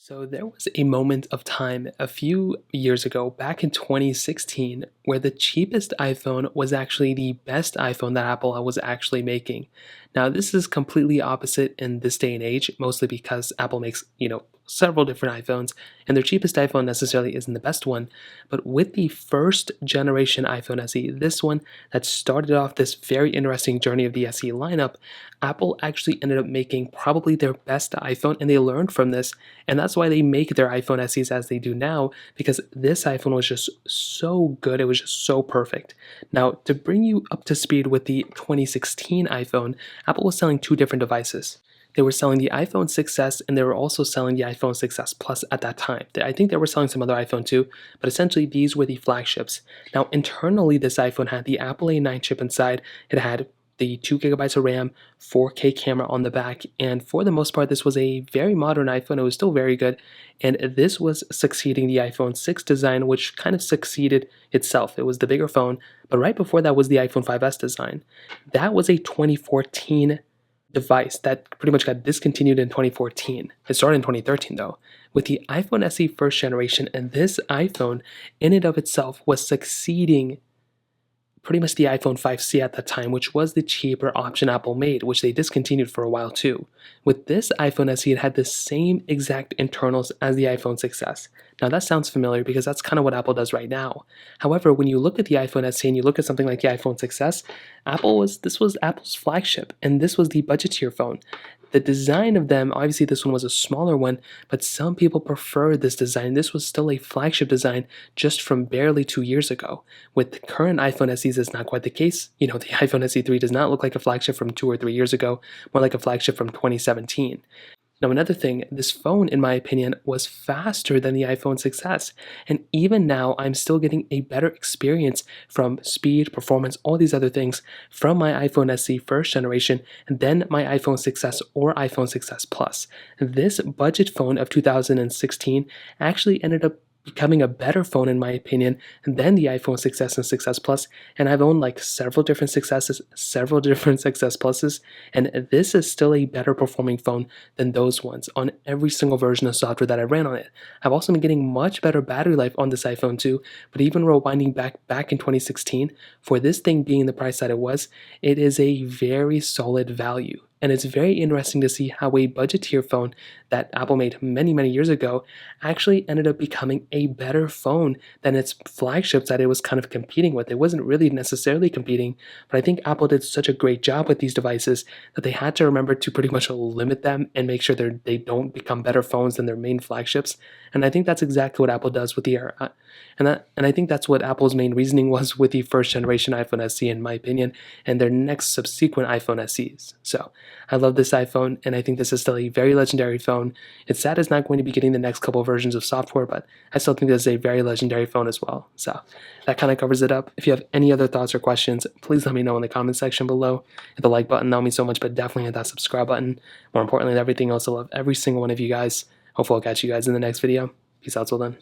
So there was a moment of time a few years ago, back in 2016, where the cheapest iPhone was actually the best iPhone that Apple was actually making. Now, this is completely opposite in this day and age, mostly because Apple makes, several different iPhones, and their cheapest iPhone necessarily isn't the best one. But with the first generation iPhone SE, this one that started off this very interesting journey of the SE lineup, Apple actually ended up making probably their best iPhone, and they learned from this, and that's why they make their iPhone SEs as they do now, because this iPhone was just so good, it was just so perfect. Now, to bring you up to speed with the 2016 iPhone, Apple was selling two different devices. They were selling the iPhone 6s, and they were also selling the iPhone 6s Plus at that time. I think they were selling some other iPhone too, but essentially these were the flagships. Now, internally, this iPhone had the Apple A9 chip inside. It had the 2 gigabytes of RAM, 4K camera on the back, and for the most part, this was a very modern iPhone. It was still very good, and this was succeeding the iPhone 6 design, which kind of succeeded itself. It was the bigger phone, but right before that was the iPhone 5s design. That was a 2014 device that pretty much got discontinued in 2014. It started in 2013 though, with the iPhone SE first generation, and this iPhone in and of itself was succeeding pretty much the iPhone 5C at that time, which was the cheaper option Apple made, which they discontinued for a while too. With this iPhone SE, it had the same exact internals as the iPhone 6s. Now that sounds familiar because that's kind of what Apple does right now. However, when you look at the iPhone SE and you look at something like the iPhone 6s, this was Apple's flagship, and this was the budget tier phone. The design of them, obviously this one was a smaller one, but some people prefer this design. This was still a flagship design just from barely 2 years ago. With the current iPhone SEs, it's not quite the case. The iPhone SE 3 does not look like a flagship from 2 or 3 years ago, more like a flagship from 2017. Now, another thing, this phone, in my opinion, was faster than the iPhone 6s. And even now, I'm still getting a better experience from speed, performance, all these other things from my iPhone SE first generation than my iPhone 6s or iPhone 6s Plus. This budget phone of 2016 actually ended up becoming a better phone, in my opinion, than the iPhone 6s and 6s Plus, and I've owned like several different 6s, several different 6s Pluses, and this is still a better performing phone than those ones on every single version of software that I ran on it. I've also been getting much better battery life on this iPhone too, but even rewinding back in 2016, for this thing being the price that it is a very solid value. And it's very interesting to see how a budget tier phone that Apple made many, many years ago actually ended up becoming a better phone than its flagships that it was kind of competing with. It wasn't really necessarily competing, but I think Apple did such a great job with these devices that they had to remember to pretty much limit them and make sure they don't become better phones than their main flagships. And I think that's exactly what Apple does with the and I think that's what Apple's main reasoning was with the first generation iPhone SE, in my opinion, and their next subsequent iPhone SEs. So I love this iPhone, and I think this is still a very legendary phone. It's sad it's not going to be getting the next couple versions of software, but I still think this is a very legendary phone as well. So that kind of covers it up. If you have any other thoughts or questions, please let me know in the comment section below. Hit the like button, that would mean so much, but definitely hit that subscribe button. More importantly than everything else, I love every single one of you guys. Hopefully I'll catch you guys in the next video. Peace out till then.